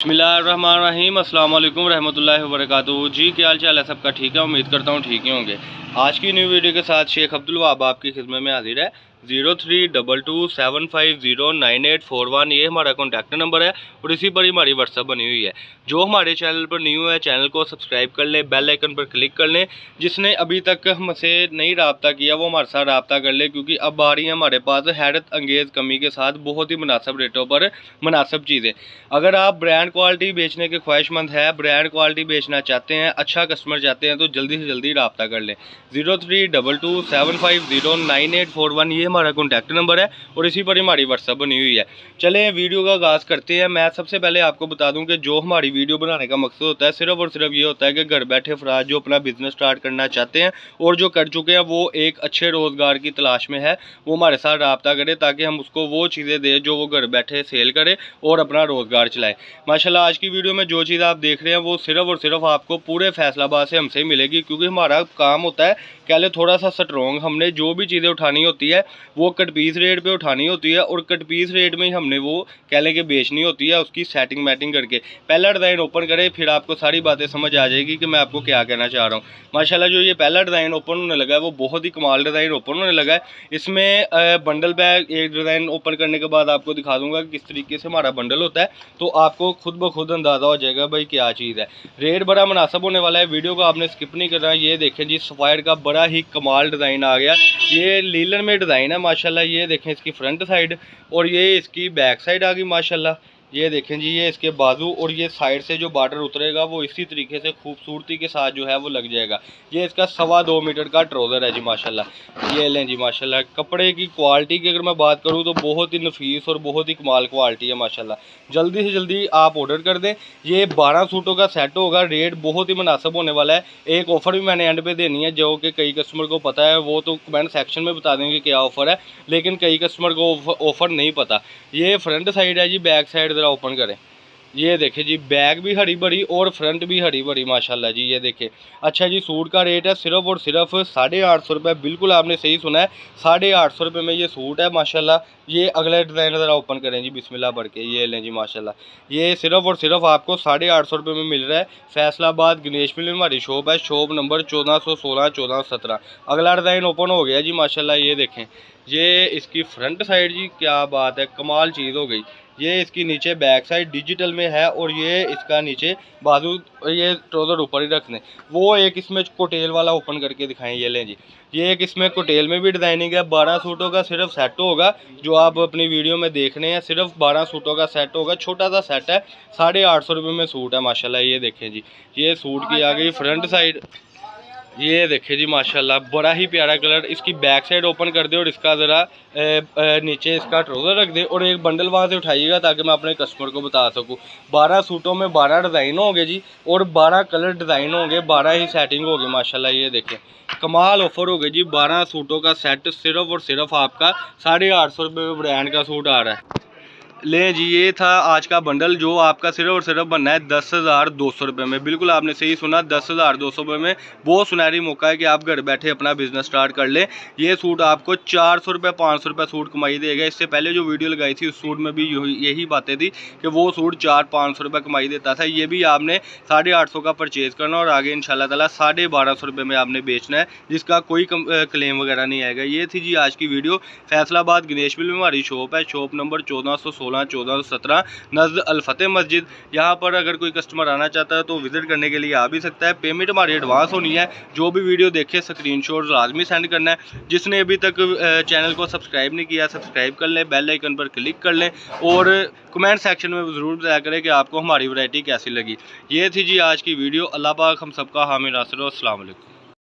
बिस्मिल्लाहिर्रहमानिर्रहीम अस्सलाम वालेकुम रहमतुल्लाहि व बरकातुहू। जी क्या हाल चाल है सबका? ठीक है, उम्मीद करता हूँ ठीक ही होंगे। आज की न्यू वीडियो के साथ शेख अब्दुल वहाब आपकी खिदमत में हाजिर है। 0322750981 ये हमारा कॉन्टैक्ट नंबर है और इसी पर ही हमारी व्हाट्सअप बनी हुई है। जो हमारे चैनल पर न्यू है चैनल को सब्सक्राइब कर लें, बेल आइकन पर क्लिक कर लें। जिसने अभी तक हमसे नहीं रब्ता किया वो हमारे साथ रब्ता कर ले, क्योंकि अब आ रही है हमारे पास हैरत अंगेज़ कमी के साथ बहुत ही मुनासिब रेटों पर मुनासिब चीज़ें। अगर आप ब्रांड क्वालिटी बेचने के ख्वाहिशमंद है, ब्रांड क्वालिटी बेचना चाहते हैं, अच्छा कस्टमर चाहते हैं, तो जल्दी से जल्दी रब्ता कर लें। 0322750981 ये हमारा कॉन्टैक्ट नंबर है और इसी पर हमारी व्हाट्सअप बनी हुई है। चलें वीडियो का आगाज़ करते हैं। मैं सबसे पहले आपको बता दूं कि जो हमारी वीडियो बनाने का मकसद होता है सिर्फ़ और सिर्फ ये होता है कि घर बैठे अफराद जो अपना बिज़नेस स्टार्ट करना चाहते हैं और जो कर चुके हैं वो एक अच्छे रोज़गार की तलाश में है, वो हमारे साथ रब्ता करें ताकि हम उसको वो चीज़ें दें जो वो घर बैठे सेल करे और अपना रोज़गार चलाए। माशाल्लाह आज की वीडियो में जो चीज़ आप देख रहे हैं वो सिर्फ़ और सिर्फ आपको पूरे फैसलाबाद से हमसे मिलेगी, क्योंकि हमारा काम होता है पहले थोड़ा सा स्ट्रॉन्ग। हमने जो भी चीज़ें उठानी होती है वो कट पीस रेट पे उठानी होती है और कट पीस रेट में ही हमने वो कह लें कि बेचनी होती है, उसकी सेटिंग मैटिंग करके। पहला डिज़ाइन ओपन करें फिर आपको सारी बातें समझ आ जाएगी कि मैं आपको क्या कहना चाह रहा हूँ। माशाल्लाह जो ये पहला डिज़ाइन ओपन होने लगा है वो बहुत ही कमाल डिज़ाइन ओपन होने लगा है। इसमें बंडल बैग एक डिज़ाइन ओपन करने के बाद आपको दिखा दूँगा कि किस तरीके से हमारा बंडल होता है, तो आपको खुद ब खुद अंदाज़ा हो जाएगा भाई क्या चीज़ है। रेट बड़ा मुनासिब होने वाला है, वीडियो को आपने स्किप नहीं करना। ये देखें जी सफ़ायर का बड़ा ही कमाल डिज़ाइन आ गया। ये लीलन में डिज़ाइन है माशाल्लाह। ये देखें इसकी फ्रंट साइड और ये इसकी बैक साइड आ गई माशाल्लाह। ये देखें जी ये इसके बाजू और ये साइड से जो बॉर्डर उतरेगा वो इसी तरीके से खूबसूरती के साथ जो है वो लग जाएगा। ये इसका 2.25 मीटर का ट्राउज़र है जी माशाल्लाह। ये लें जी माशाल्लाह। कपड़े की क्वालिटी की अगर मैं बात करूँ तो बहुत ही नफीस और बहुत ही कमाल क्वालिटी है माशाल्लाह। जल्दी से जल्दी आप ऑर्डर कर दें। ये 12 सूटों का सेट होगा। रेट बहुत ही मुनासिब होने वाला है। एक ऑफ़र भी मैंने एंड पे देनी है जो कि कई कस्टमर को पता है, वो तो कमेंट सेक्शन में बता देंगे क्या ऑफ़र है, लेकिन कई कस्टमर को ऑफ़र नहीं पता। ये फ्रंट साइड है जी, बैक साइड ज़रा ओपन करें। ये देखें जी बैक भी हरी भरी और फ्रंट भी हरी भरी माशाल्लाह जी। ये देखें। अच्छा जी सूट का रेट है सिर्फ़ और सिर्फ 850 रुपये। बिल्कुल आपने सही सुना है, 850 रुपये में ये सूट है माशाल्लाह। ये अगला डिज़ाइन ज़रा ओपन करें जी बिस्मिल्लाह पढ़ के। ये लें जी माशाल्लाह। ये सिर्फ़ और सिर्फ आपको 850 रुपये में मिल रहा है। फैसलाबाद गणेश मिल में हमारी शॉप है, शॉप नंबर 1416 1417। अगला डिज़ाइन ओपन हो गया जी माशाल्लाह। ये देखें ये इसकी फ्रंट साइड जी क्या बात है, कमाल चीज़ हो गई। ये इसकी नीचे बैक साइड डिजिटल में है और ये इसका नीचे बाजू ये ट्राउज़र ऊपर ही रखने। वो एक इसमें कोटेल वाला ओपन करके दिखाएं। ये लें जी। ये एक इसमें कोटेल में भी डिज़ाइनिंग है। 12 सूटों का सिर्फ सेट होगा जो आप अपनी वीडियो में देख रहे हैं। सिर्फ 12 सूटों का सेट होगा, छोटा सा सेट है। 850 रुपये में सूट है माशाल्लाह। ये देखें जी ये सूट की आ गई फ्रंट साइड। ये देखें जी माशाल्लाह बड़ा ही प्यारा कलर। इसकी बैक साइड ओपन कर दे और इसका ज़रा नीचे इसका ट्राउज़र रख दे और एक बंडल वहाँ से उठाइएगा ताकि मैं अपने कस्टमर को बता सकूँ। 12 सूटों में 12 डिज़ाइन होंगे जी और 12 कलर डिज़ाइन होंगे, 12 ही सेटिंग होगी माशाल्लाह। ये देखें कमाल ऑफ़र हो गई जी। 12 सूटों का सेट सिर्फ़ और सिर्फ आपका 850 रुपये में ब्रांड का सूट आ रहा है। ले जी ये था आज का बंडल जो आपका सिर्फ और सिर्फ बनना है 10,200 रुपये में। बिल्कुल आपने सही सुना, 10,200 रुपये में बहुत सुनहरी मौका है कि आप घर बैठे अपना बिजनेस स्टार्ट कर लें। ये सूट आपको 400 रुपये 500 रुपये सूट कमाई देगा। इससे पहले जो वीडियो लगाई थी उस सूट में भी यही बातें थी कि वो सूट 400-500 रुपये कमाई देता था। ये भी आपने 850 का परचेज़ करना और आगे इंशाल्लाह ताला 1250 रुपये में आपने बेचना है, जिसका कोई क्लेम वगैरह नहीं आएगा। ये थी जी आज की वीडियो। फैसलाबाद गणेश मिल में हमारी शॉप है, शॉप नंबर 1416 1417 नज़द अल-फतेह मस्जिद। यहाँ पर अगर कोई कस्टमर आना चाहता है तो विज़िट करने के लिए आ भी सकता है। पेमेंट हमारी एडवांस होनी है। जो भी वीडियो देखे स्क्रीनशॉट लाजमी सेंड करना है। जिसने अभी तक चैनल को सब्सक्राइब नहीं किया सब्सक्राइब कर लें, बेल आइकन पर क्लिक कर लें और कमेंट सेक्शन में ज़रूर बताया करें कि आपको हमारी वैरायटी कैसी लगी। ये थी जी आज की वीडियो। अल्लाह पाक हम सबका हामी नासिर। अस्सलाम वालेकुम।